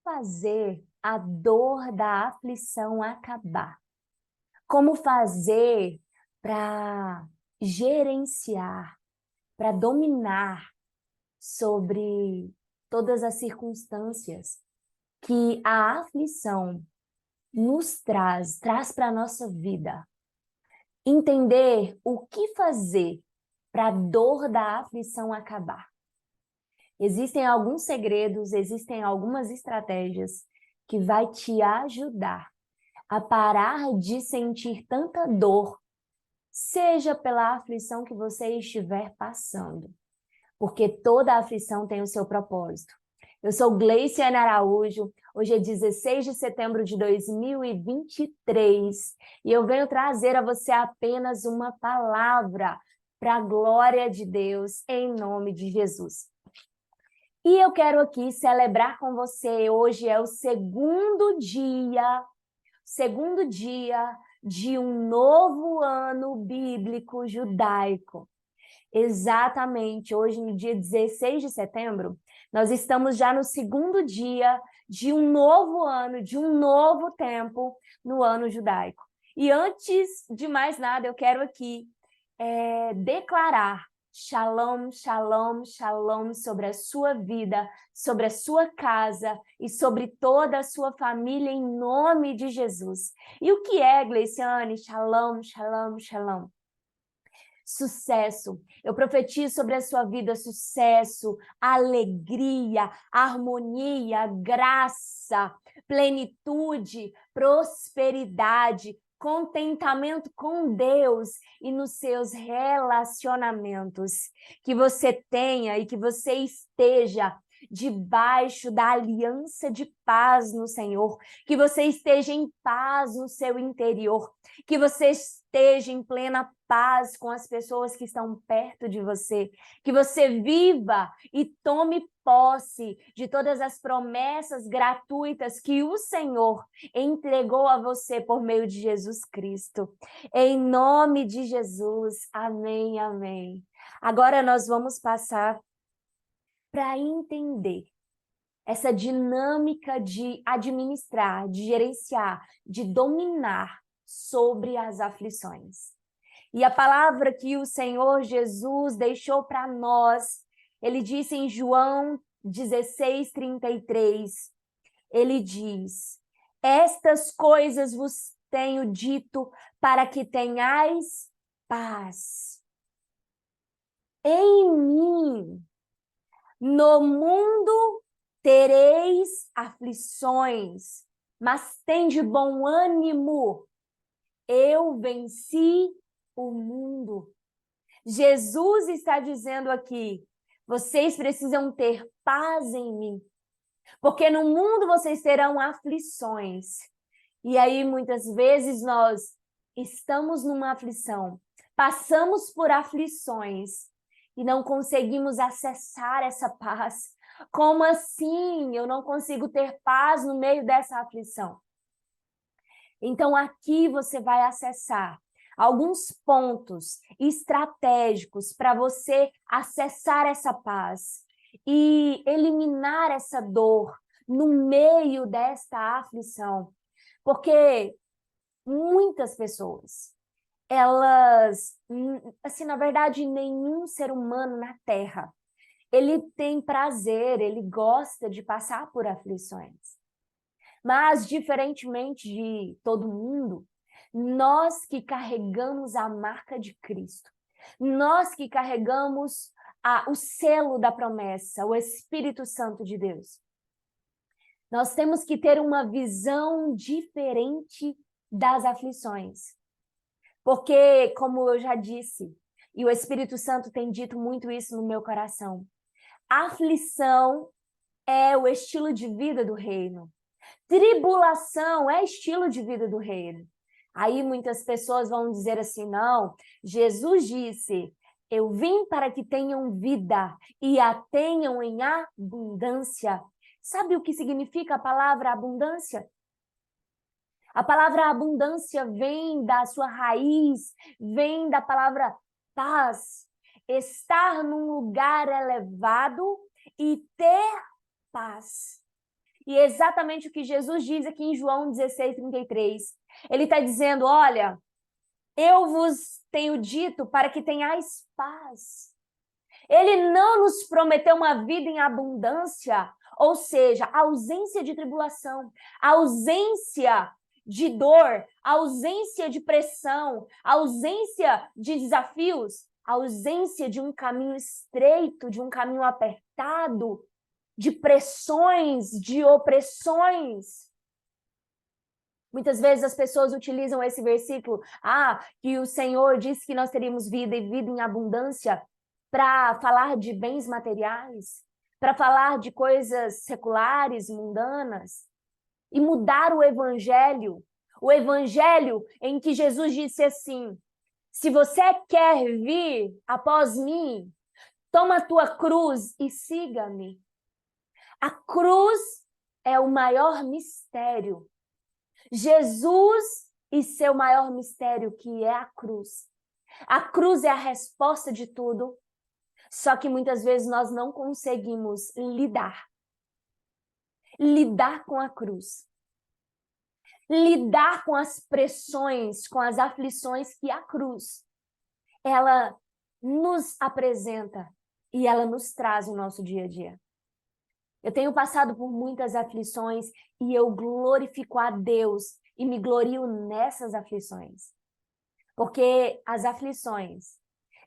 fazer a dor da aflição acabar? Como fazer para gerenciar, para dominar sobre todas as circunstâncias que a aflição nos traz para a nossa vida? Entender o que fazer para a dor da aflição acabar. Existem alguns segredos, existem algumas estratégias que vai te ajudar a parar de sentir tanta dor, seja pela aflição que você estiver passando, porque toda aflição tem o seu propósito. Eu sou Gleiciane Araújo, hoje é 16 de setembro de 2023 e eu venho trazer a você apenas uma palavra para a glória de Deus, em nome de Jesus. E eu quero aqui celebrar com você, hoje é o segundo dia de um novo ano bíblico judaico. Exatamente, hoje no dia 16 de setembro, nós estamos já no segundo dia de um novo ano, de um novo tempo no ano judaico. E antes de mais nada, eu quero aqui declarar Shalom, shalom, shalom sobre a sua vida, sobre a sua casa e sobre toda a sua família em nome de Jesus. E o que é, Gleiciane? Shalom, shalom, shalom. Sucesso. Eu profetizo sobre a sua vida sucesso, alegria, harmonia, graça, plenitude, prosperidade, contentamento com Deus e nos seus relacionamentos. Que você tenha e que você esteja debaixo da aliança de paz no Senhor, que você esteja em paz no seu interior, que você esteja em plena paz com as pessoas que estão perto de você, que você viva e tome posse de todas as promessas gratuitas que o Senhor entregou a você por meio de Jesus Cristo. Em nome de Jesus, amém, amém. Agora nós vamos passar para entender essa dinâmica de administrar, de gerenciar, de dominar sobre as aflições. E a palavra que o Senhor Jesus deixou para nós, ele disse em João 16:33, ele diz: estas coisas vos tenho dito para que tenhais paz. Em mim, no mundo tereis aflições, mas tende bom ânimo. Eu venci o mundo. Jesus está dizendo aqui, vocês precisam ter paz em mim, porque no mundo vocês terão aflições. E aí, muitas vezes, nós estamos numa aflição, passamos por aflições e não conseguimos acessar essa paz. Como assim? Eu não consigo ter paz no meio dessa aflição. Então, aqui você vai acessar alguns pontos estratégicos para você acessar essa paz e eliminar essa dor no meio desta aflição. Porque muitas pessoas, elas, assim, na verdade, nenhum ser humano na Terra, ele tem prazer, ele gosta de passar por aflições. Mas, diferentemente de todo mundo, nós que carregamos a marca de Cristo, nós que carregamos o selo da promessa, o Espírito Santo de Deus, nós temos que ter uma visão diferente das aflições. Porque, como eu já disse, e o Espírito Santo tem dito muito isso no meu coração, a aflição é o estilo de vida do reino. Tribulação é estilo de vida do reino. Aí muitas pessoas vão dizer assim, não, Jesus disse, eu vim para que tenham vida e a tenham em abundância. Sabe o que significa a palavra abundância? A palavra abundância vem da sua raiz, vem da palavra paz. Estar num lugar elevado e ter paz. E é exatamente o que Jesus diz aqui em João 16:33. Ele está dizendo, olha, eu vos tenho dito para que tenhais paz. Ele não nos prometeu uma vida em abundância, ou seja, ausência de tribulação, ausência de dor, ausência de pressão, ausência de desafios, ausência de um caminho estreito, de um caminho apertado, de pressões, de opressões. Muitas vezes as pessoas utilizam esse versículo, que o Senhor disse que nós teríamos vida e vida em abundância, para falar de bens materiais, para falar de coisas seculares, mundanas, e mudar o evangelho em que Jesus disse assim, se você quer vir após mim, toma a tua cruz e siga-me. A cruz é o maior mistério. Jesus e seu maior mistério, que é a cruz. A cruz é a resposta de tudo, só que muitas vezes nós não conseguimos lidar com a cruz. Lidar com as pressões, com as aflições que a cruz, ela nos apresenta e ela nos traz no nosso dia a dia. Eu tenho passado por muitas aflições e eu glorifico a Deus e me glorio nessas aflições. Porque as aflições,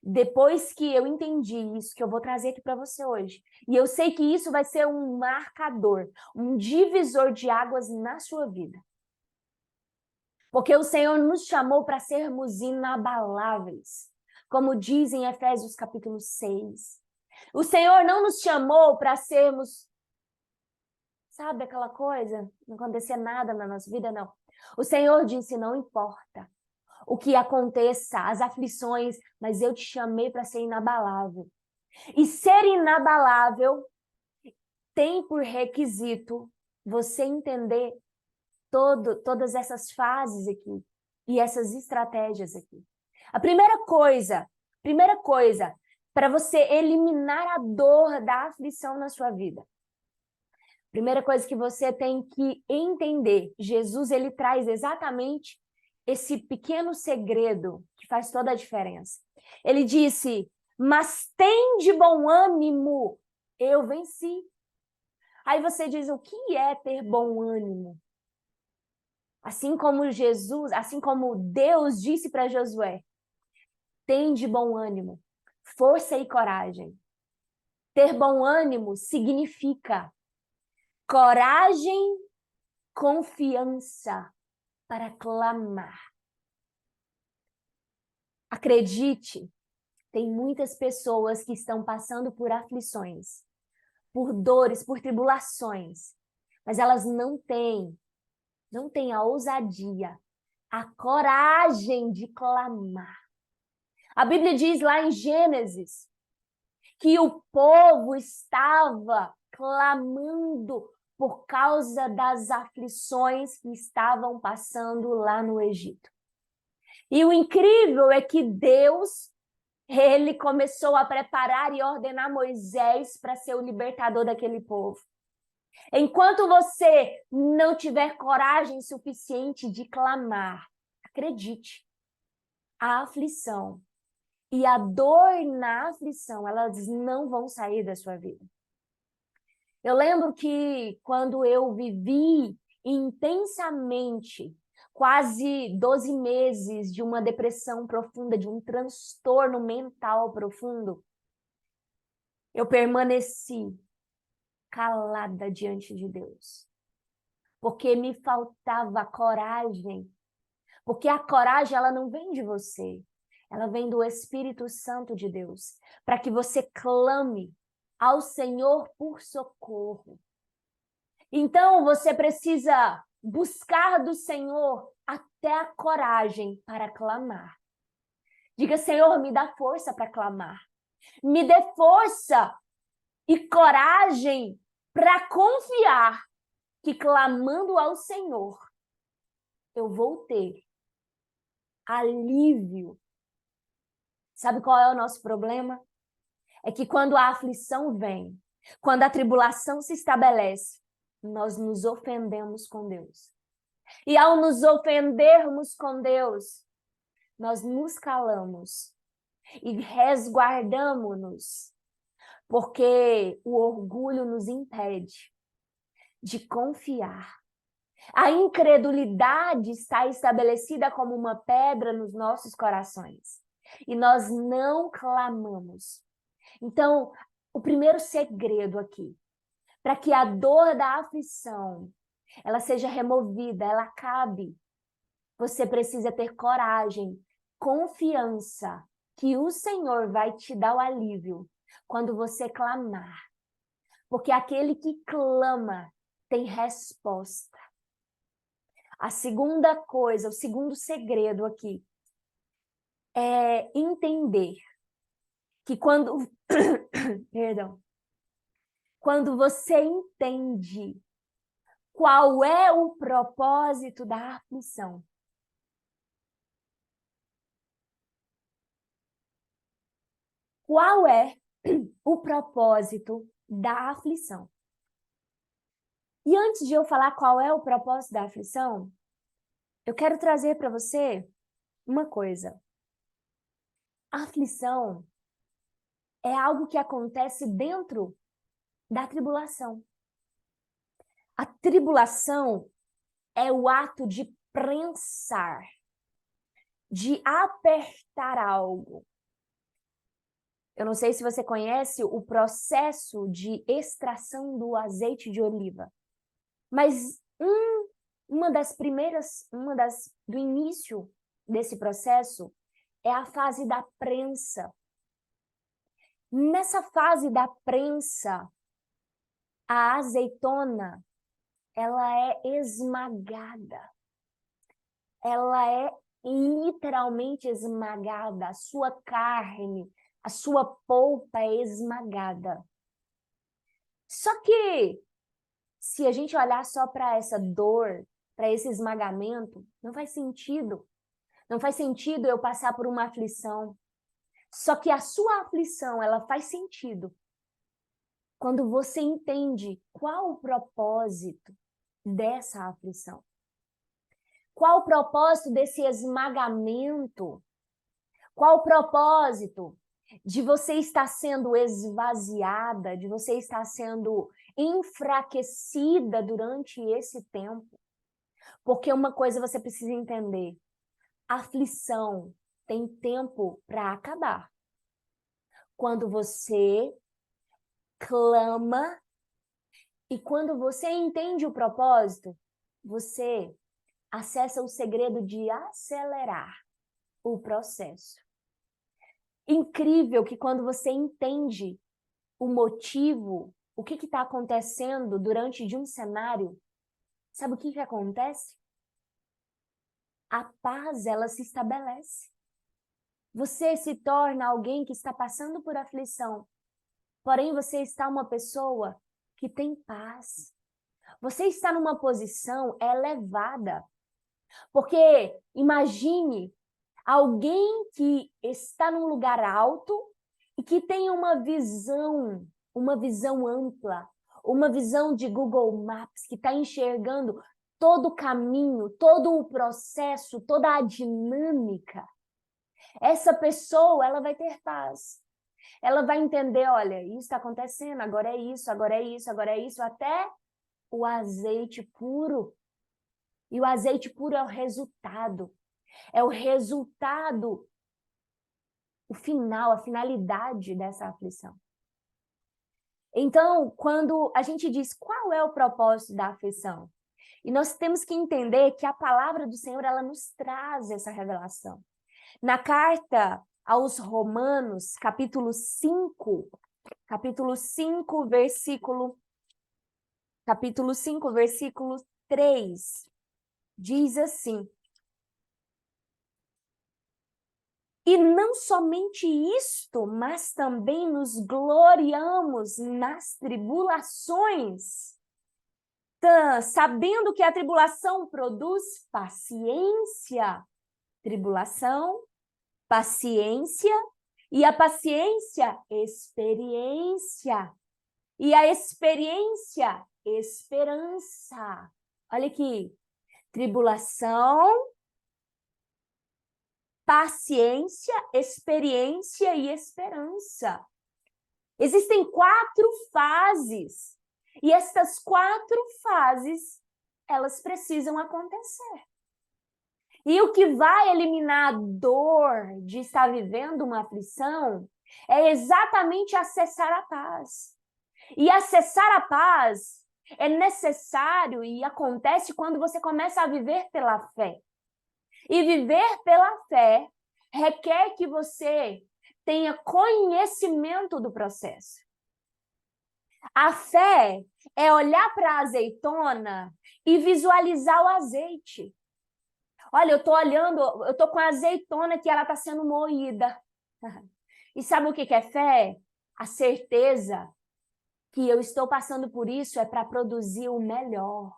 depois que eu entendi isso, que eu vou trazer aqui para você hoje, e eu sei que isso vai ser um marcador, um divisor de águas na sua vida. Porque o Senhor nos chamou para sermos inabaláveis, como diz em Efésios capítulo 6. O Senhor não nos chamou para sermos, sabe aquela coisa, não acontecer nada na nossa vida, não. O Senhor disse, não importa o que aconteça, as aflições, mas eu te chamei para ser inabalável. E ser inabalável tem por requisito você entender todas essas fases aqui e essas estratégias aqui. A primeira coisa, para você eliminar a dor da aflição na sua vida. Primeira coisa que você tem que entender, Jesus ele traz exatamente esse pequeno segredo que faz toda a diferença. Ele disse, mas tem de bom ânimo, eu venci. Aí você diz, o que é ter bom ânimo? Assim como Jesus, assim como Deus disse para Josué, tem de bom ânimo, força e coragem. Ter bom ânimo significa coragem, confiança para clamar. Acredite, tem muitas pessoas que estão passando por aflições, por dores, por tribulações, mas elas não têm a ousadia, a coragem de clamar. A Bíblia diz lá em Gênesis que o povo estava clamando por causa das aflições que estavam passando lá no Egito. E o incrível é que Deus, ele começou a preparar e ordenar Moisés para ser o libertador daquele povo. Enquanto você não tiver coragem suficiente de clamar, acredite, a aflição e a dor na aflição, elas não vão sair da sua vida. Eu lembro que quando eu vivi intensamente quase 12 meses de uma depressão profunda, de um transtorno mental profundo, eu permaneci calada diante de Deus, porque me faltava coragem, porque a coragem ela não vem de você, ela vem do Espírito Santo de Deus, para que você clame ao Senhor por socorro. Então você precisa buscar do Senhor até a coragem para clamar. Diga, Senhor, me dá força para clamar. Me dê força e coragem para confiar que clamando ao Senhor, eu vou ter alívio. Sabe qual é o nosso problema? É que quando a aflição vem, quando a tribulação se estabelece, nós nos ofendemos com Deus. E ao nos ofendermos com Deus, nós nos calamos e resguardamos-nos, porque o orgulho nos impede de confiar. A incredulidade está estabelecida como uma pedra nos nossos corações. E nós não clamamos. Então, o primeiro segredo aqui, para que a dor da aflição, ela seja removida, ela acabe, você precisa ter coragem, confiança, que o Senhor vai te dar o alívio quando você clamar. Porque aquele que clama tem resposta. A segunda coisa, o segundo segredo aqui, é entender que quando você entende qual é o propósito da aflição, qual é o propósito da aflição? E antes de eu falar qual é o propósito da aflição, eu quero trazer para você uma coisa. A aflição é algo que acontece dentro da tribulação. A tribulação é o ato de prensar, de apertar algo. Eu não sei se você conhece o processo de extração do azeite de oliva, mas do início desse processo é a fase da prensa. Nessa fase da prensa, a azeitona, ela é esmagada. Ela é literalmente esmagada. A sua carne, a sua polpa é esmagada. Só que, se a gente olhar só para essa dor, para esse esmagamento, não faz sentido. Não faz sentido eu passar por uma aflição. Só que a sua aflição, ela faz sentido quando você entende qual o propósito dessa aflição. Qual o propósito desse esmagamento? Qual o propósito de você estar sendo esvaziada, de você estar sendo enfraquecida durante esse tempo? Porque uma coisa você precisa entender: a aflição tem tempo para acabar. Quando você clama e quando você entende o propósito, você acessa o segredo de acelerar o processo. Incrível que quando você entende o motivo, o que está acontecendo durante de um cenário, sabe o que acontece? A paz, ela se estabelece. Você se torna alguém que está passando por aflição, porém você está uma pessoa que tem paz. Você está numa posição elevada. Porque imagine alguém que está num lugar alto e que tem uma visão ampla, uma visão de Google Maps, que está enxergando todo o caminho, todo o processo, toda a dinâmica. Essa pessoa, ela vai ter paz. Ela vai entender, olha, isso está acontecendo, agora é isso, agora é isso, agora é isso, até o azeite puro. E o azeite puro é o resultado. É o resultado, o final, a finalidade dessa aflição. Então, quando a gente diz qual é o propósito da aflição, e nós temos que entender que a palavra do Senhor, ela nos traz essa revelação. Na carta aos Romanos, capítulo 5, versículo 3, diz assim: e não somente isto, mas também nos gloriamos nas tribulações, sabendo que a tribulação produz paciência. Tribulação, paciência, e a paciência, experiência. E a experiência, esperança. Olha aqui. Tribulação, paciência, experiência e esperança. Existem 4 fases. E estas 4 fases, elas precisam acontecer. E o que vai eliminar a dor de estar vivendo uma aflição é exatamente acessar a paz. E acessar a paz é necessário e acontece quando você começa a viver pela fé. E viver pela fé requer que você tenha conhecimento do processo. A fé é olhar para a azeitona e visualizar o azeite. Olha, eu tô com a azeitona que ela está sendo moída. E sabe o que é fé? A certeza que eu estou passando por isso é para produzir o melhor.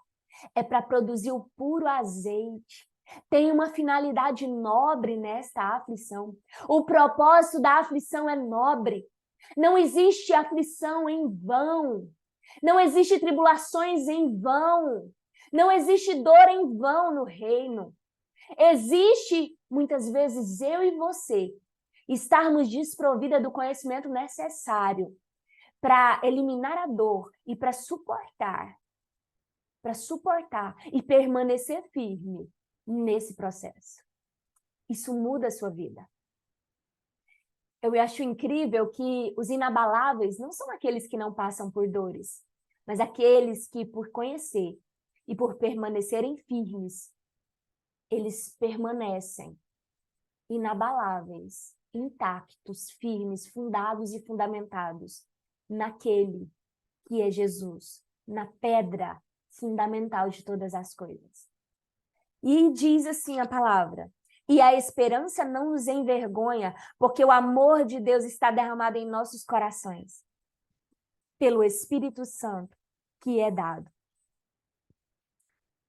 É para produzir o puro azeite. Tem uma finalidade nobre nesta aflição. O propósito da aflição é nobre. Não existe aflição em vão. Não existe tribulações em vão. Não existe dor em vão no reino. Existe, muitas vezes, eu e você estarmos desprovidas do conhecimento necessário para eliminar a dor e para suportar e permanecer firme nesse processo. Isso muda a sua vida. Eu acho incrível que os inabaláveis não são aqueles que não passam por dores, mas aqueles que, por conhecer e por permanecerem firmes, eles permanecem inabaláveis, intactos, firmes, fundados e fundamentados naquele que é Jesus, na pedra fundamental de todas as coisas. E diz assim a palavra: e a esperança não nos envergonha, porque o amor de Deus está derramado em nossos corações, pelo Espírito Santo que é dado.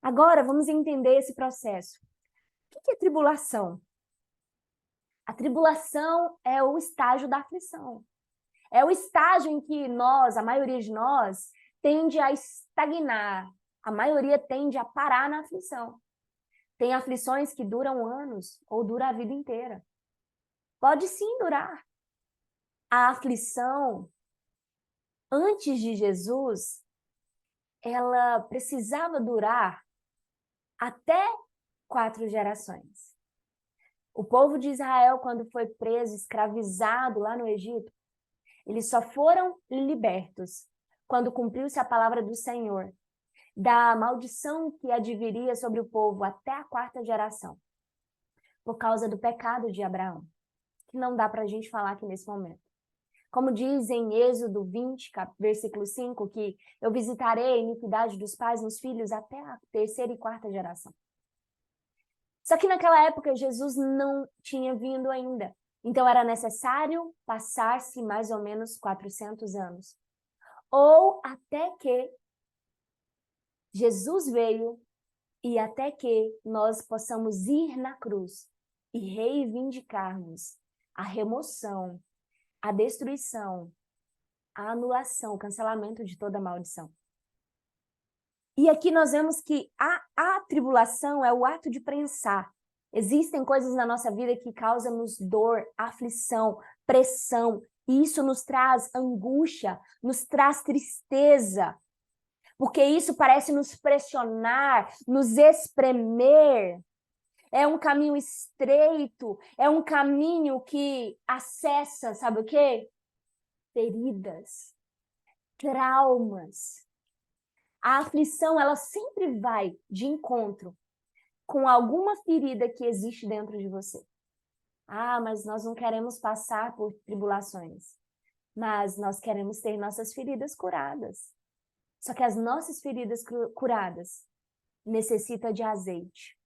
Agora, vamos entender esse processo. O que é tribulação? A tribulação é o estágio da aflição. É o estágio em que a maioria de nós, tende a estagnar. A maioria tende a parar na aflição. Tem aflições que duram anos ou duram a vida inteira. Pode sim durar. A aflição, antes de Jesus, ela precisava durar até 4 gerações. O povo de Israel, quando foi preso, escravizado lá no Egito, eles só foram libertos quando cumpriu-se a palavra do Senhor, da maldição que adviria sobre o povo até a 4ª geração, por causa do pecado de Abraão, que não dá para a gente falar aqui nesse momento. Como diz em Êxodo 20, versículo 5, que eu visitarei a iniquidade dos pais nos filhos até a 3ª e 4ª geração. Só que naquela época Jesus não tinha vindo ainda. Então era necessário passar-se mais ou menos 400 anos. Ou até que Jesus veio e até que nós possamos ir na cruz e reivindicarmos a remoção, a destruição, a anulação, o cancelamento de toda maldição. E aqui nós vemos que a tribulação é o ato de prensar. Existem coisas na nossa vida que causam-nos dor, aflição, pressão, e isso nos traz angústia, nos traz tristeza, porque isso parece nos pressionar, nos espremer. É um caminho estreito, é um caminho que acessa, sabe o quê? Feridas, traumas. A aflição, ela sempre vai de encontro com alguma ferida que existe dentro de você. Ah, mas nós não queremos passar por tribulações, mas nós queremos ter nossas feridas curadas. Só que as nossas feridas curadas necessitam de azeite.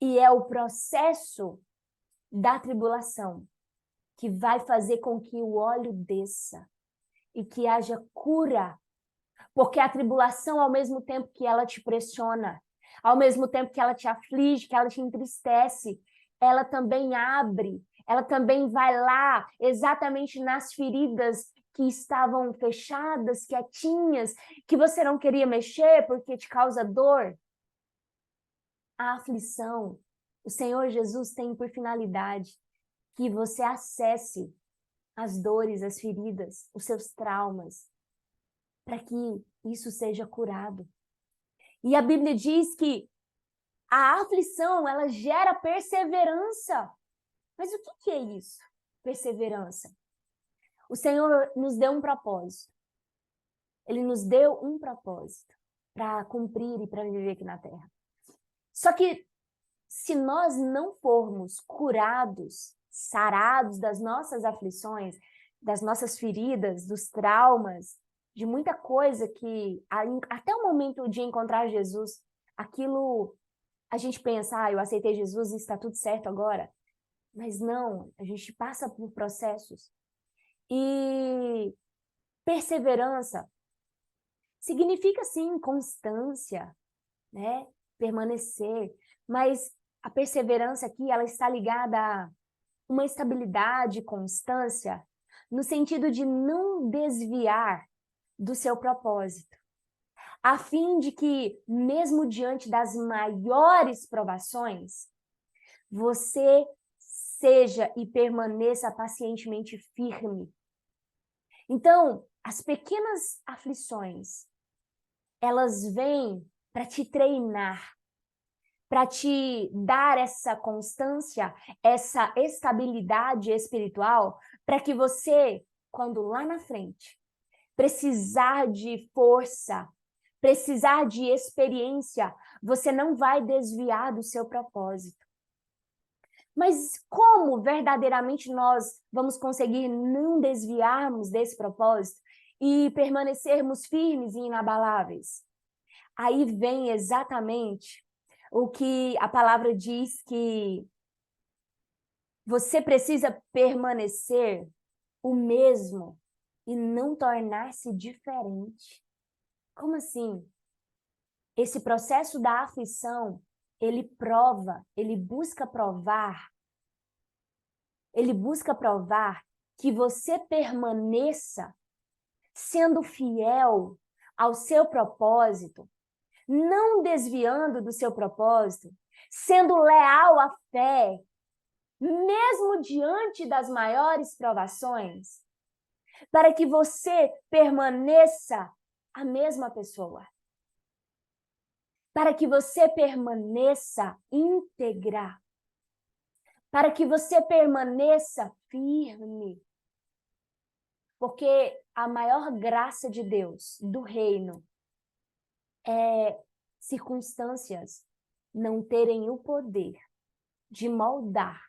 E é o processo da tribulação que vai fazer com que o óleo desça e que haja cura. Porque a tribulação, ao mesmo tempo que ela te pressiona, ao mesmo tempo que ela te aflige, que ela te entristece, ela também abre, ela também vai lá exatamente nas feridas que estavam fechadas, quietinhas, que você não queria mexer porque te causa dor. A aflição, o Senhor Jesus tem por finalidade que você acesse as dores, as feridas, os seus traumas, para que isso seja curado. E a Bíblia diz que a aflição, ela gera perseverança. Mas o que é isso? Perseverança. O Senhor nos deu um propósito. Ele nos deu um propósito para cumprir e para viver aqui na Terra. Só que se nós não formos curados, sarados das nossas aflições, das nossas feridas, dos traumas, de muita coisa que até o momento de encontrar Jesus, aquilo a gente pensa, eu aceitei Jesus e está tudo certo agora. Mas não, a gente passa por processos. E perseverança significa, sim, constância, né? Permanecer. Mas a perseverança aqui, ela está ligada a uma estabilidade, constância, no sentido de não desviar do seu propósito, a fim de que, mesmo diante das maiores provações, você seja e permaneça pacientemente firme. Então, as pequenas aflições, elas vêm para te treinar, para te dar essa constância, essa estabilidade espiritual, para que você, quando lá na frente, precisar de força, precisar de experiência, você não vai desviar do seu propósito. Mas como verdadeiramente nós vamos conseguir não desviarmos desse propósito e permanecermos firmes e inabaláveis? Aí vem exatamente o que a palavra diz, que você precisa permanecer o mesmo e não tornar-se diferente. Como assim? Esse processo da aflição, ele busca provar que você permaneça sendo fiel ao seu propósito, não desviando do seu propósito, sendo leal à fé, mesmo diante das maiores provações, para que você permaneça a mesma pessoa, para que você permaneça íntegra, para que você permaneça firme. Porque a maior graça de Deus, do reino, é circunstâncias não terem o poder de moldar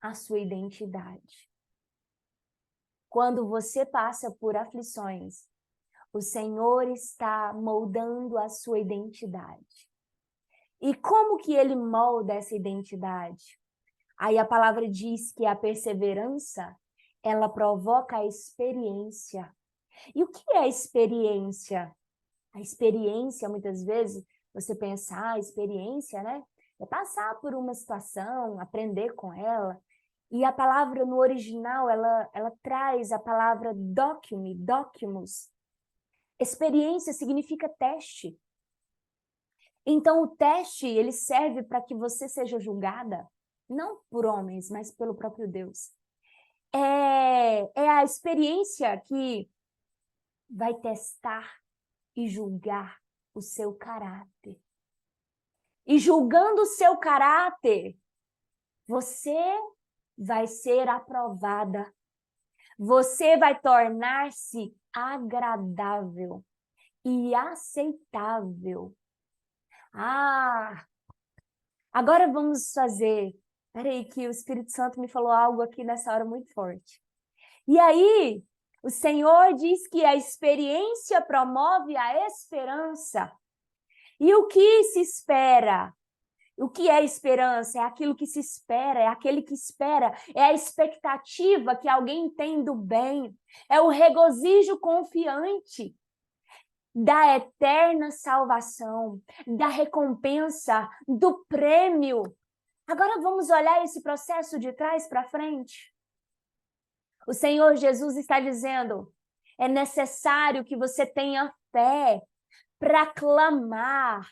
a sua identidade. Quando você passa por aflições, o Senhor está moldando a sua identidade. E como que ele molda essa identidade? Aí a palavra diz que a perseverança, ela provoca a experiência. E o que é a experiência? A experiência, muitas vezes, você pensa, a experiência, né? É passar por uma situação, aprender com ela. E a palavra no original, ela traz a palavra documus. Experiência significa teste. Então, o teste, ele serve para que você seja julgada, não por homens, mas pelo próprio Deus. É a experiência que vai testar e julgar o seu caráter. E julgando o seu caráter, você vai ser aprovada. Você vai tornar-se agradável e aceitável. Agora vamos fazer. Peraí, que o Espírito Santo me falou algo aqui nessa hora muito forte. E aí, o Senhor diz que a experiência promove a esperança. E o que se espera? O que é esperança? É aquilo que se espera, é aquele que espera, é a expectativa que alguém tem do bem, é o regozijo confiante da eterna salvação, da recompensa, do prêmio. Agora vamos olhar esse processo de trás para frente. O Senhor Jesus está dizendo, É necessário que você tenha fé para clamar,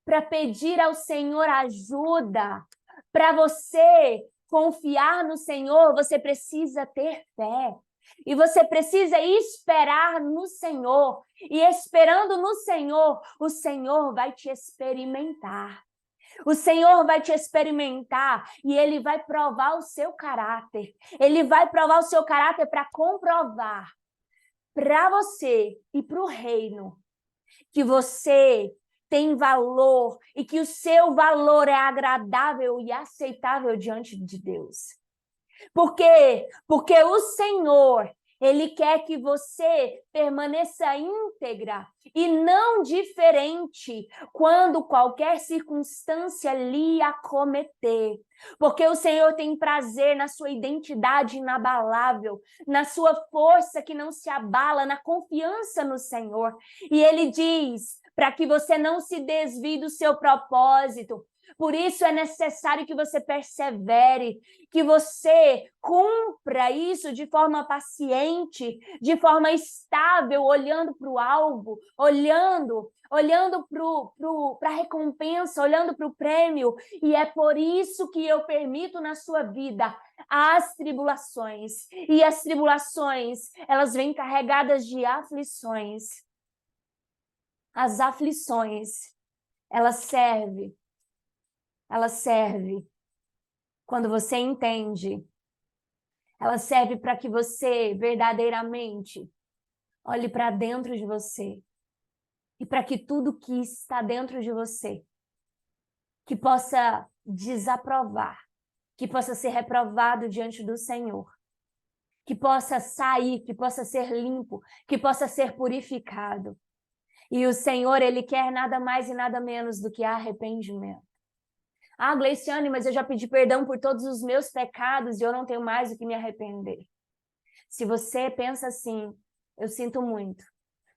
para pedir ao Senhor ajuda. Para você confiar no Senhor, você precisa ter fé. E você precisa esperar no Senhor. E esperando no Senhor, o Senhor vai te experimentar. O Senhor vai te experimentar e Ele vai provar o seu caráter. Ele vai provar o seu caráter para comprovar para você e para o reino que você tem valor e que o seu valor é agradável e aceitável diante de Deus. Por quê? Porque o Senhor, Ele quer que você permaneça íntegra e não diferente quando qualquer circunstância lhe acometer. Porque o Senhor tem prazer na sua identidade inabalável, na sua força que não se abala, na confiança no Senhor. E Ele diz para que você não se desvie do seu propósito. Por isso é necessário que você persevere, que você cumpra isso de forma paciente, de forma estável, olhando para o alvo, olhando para a recompensa, olhando para o prêmio. E é por isso que eu permito na sua vida as tribulações. E as tribulações, elas vêm carregadas de aflições. As aflições, elas servem quando você entende. Ela serve para que você verdadeiramente olhe para dentro de você e para que tudo que está dentro de você que possa desaprovar, que possa ser reprovado diante do Senhor, que possa sair, que possa ser limpo, que possa ser purificado. E o Senhor, Ele quer nada mais e nada menos do que arrependimento. Ah, Gleiciane, mas eu já pedi perdão por todos os meus pecados e eu não tenho mais o que me arrepender. Se você pensa assim, eu sinto muito.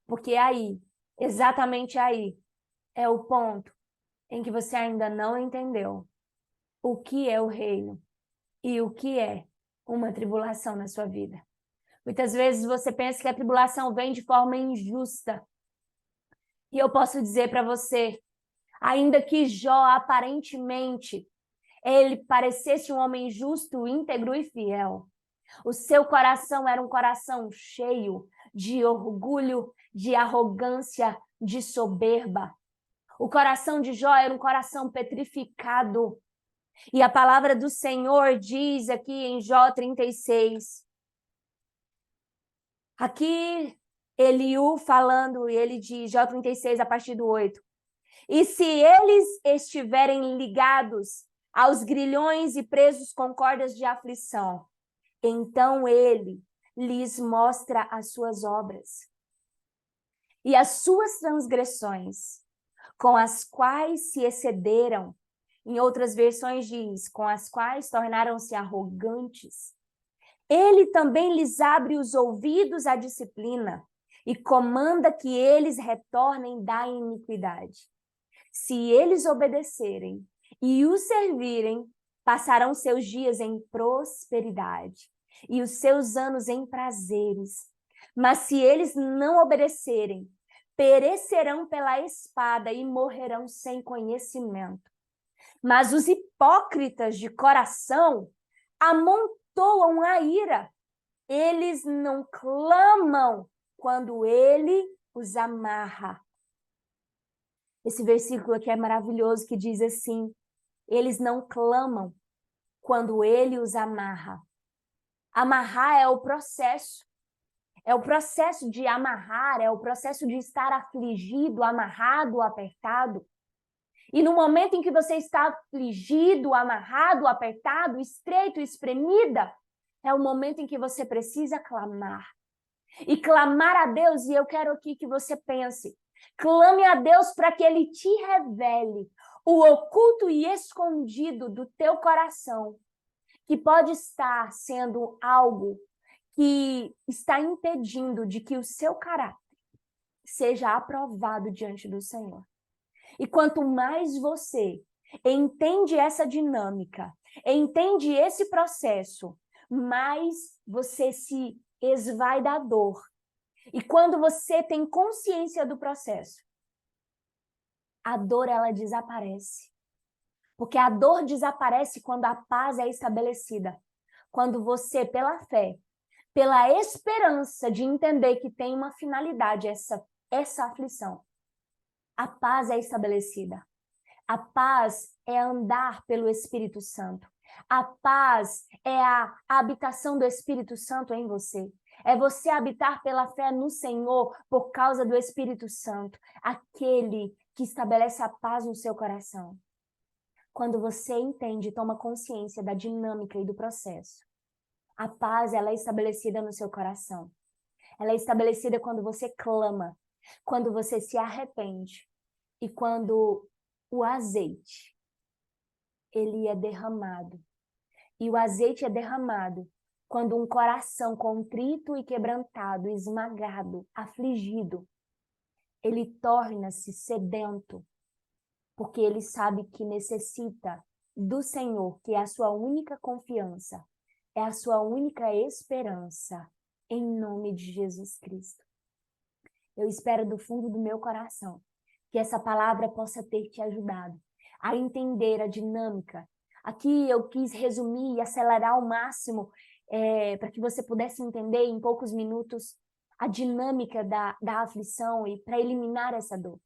Porque aí, exatamente aí, é o ponto em que você ainda não entendeu o que é o reino e o que é uma tribulação na sua vida. Muitas vezes você pensa que a tribulação vem de forma injusta. E eu posso dizer para você, ainda que Jó aparentemente ele parecesse um homem justo, íntegro e fiel, o seu coração era um coração cheio de orgulho, de arrogância, de soberba. O coração de Jó era um coração petrificado. E a palavra do Senhor diz aqui em Jó 36. Aqui Eliú falando, e ele diz, Jó 36, a partir do 8. E se eles estiverem ligados aos grilhões e presos com cordas de aflição, então ele lhes mostra as suas obras e as suas transgressões, com as quais se excederam. Em outras versões diz, com as quais tornaram-se arrogantes. Ele também lhes abre os ouvidos à disciplina e comanda que eles retornem da iniquidade. Se eles obedecerem e o servirem, passarão seus dias em prosperidade e os seus anos em prazeres. Mas se eles não obedecerem, perecerão pela espada e morrerão sem conhecimento. Mas os hipócritas de coração amontoam a ira. Eles não clamam quando ele os amarra. Esse versículo aqui é maravilhoso, que diz assim, eles não clamam quando ele os amarra. Amarrar é o processo de amarrar, é o processo de estar afligido, amarrado, apertado. E no momento em que você está afligido, amarrado, apertado, estreito, espremida, é o momento em que você precisa clamar. E clamar a Deus, e eu quero aqui que você pense, clame a Deus para que Ele te revele o oculto e escondido do teu coração, que pode estar sendo algo que está impedindo de que o seu caráter seja aprovado diante do Senhor. E quanto mais você entende essa dinâmica, entende esse processo, mais você se esvai da dor E quando você tem consciência do processo, a dor ela desaparece. Porque a dor desaparece quando a paz é estabelecida. Quando você, pela fé, pela esperança de entender que tem uma finalidade essa aflição, a paz é estabelecida. A paz é andar pelo Espírito Santo. A paz é a habitação do Espírito Santo em você. É você habitar pela fé no Senhor por causa do Espírito Santo, aquele que estabelece a paz no seu coração. Quando você entende e toma consciência da dinâmica e do processo, a paz ela é estabelecida no seu coração. Ela é estabelecida quando você clama, quando você se arrepende e quando o azeite ele é derramado. E o azeite é derramado quando um coração contrito e quebrantado, esmagado, afligido, ele torna-se sedento, porque ele sabe que necessita do Senhor, que é a sua única confiança, é a sua única esperança, em nome de Jesus Cristo. Eu espero do fundo do meu coração que essa palavra possa ter te ajudado a entender a dinâmica. Aqui eu quis resumir e acelerar ao máximo para que você pudesse entender em poucos minutos a dinâmica da aflição e para eliminar essa dor.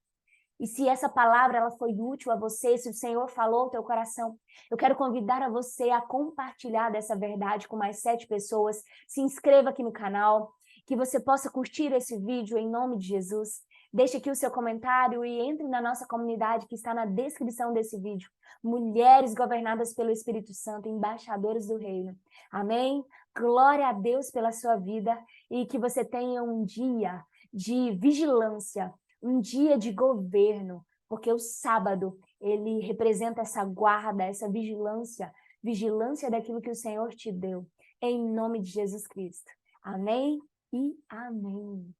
E se essa palavra ela foi útil a você, se o Senhor falou ao teu coração, eu quero convidar a você a compartilhar dessa verdade com mais 7 pessoas. Se inscreva aqui no canal, que você possa curtir esse vídeo em nome de Jesus. Deixe aqui o seu comentário e entre na nossa comunidade que está na descrição desse vídeo. Mulheres governadas pelo Espírito Santo, embaixadores do reino. Amém? Glória a Deus pela sua vida e que você tenha um dia de vigilância, um dia de governo, porque o sábado, ele representa essa guarda, essa vigilância daquilo que o Senhor te deu, em nome de Jesus Cristo. Amém e amém.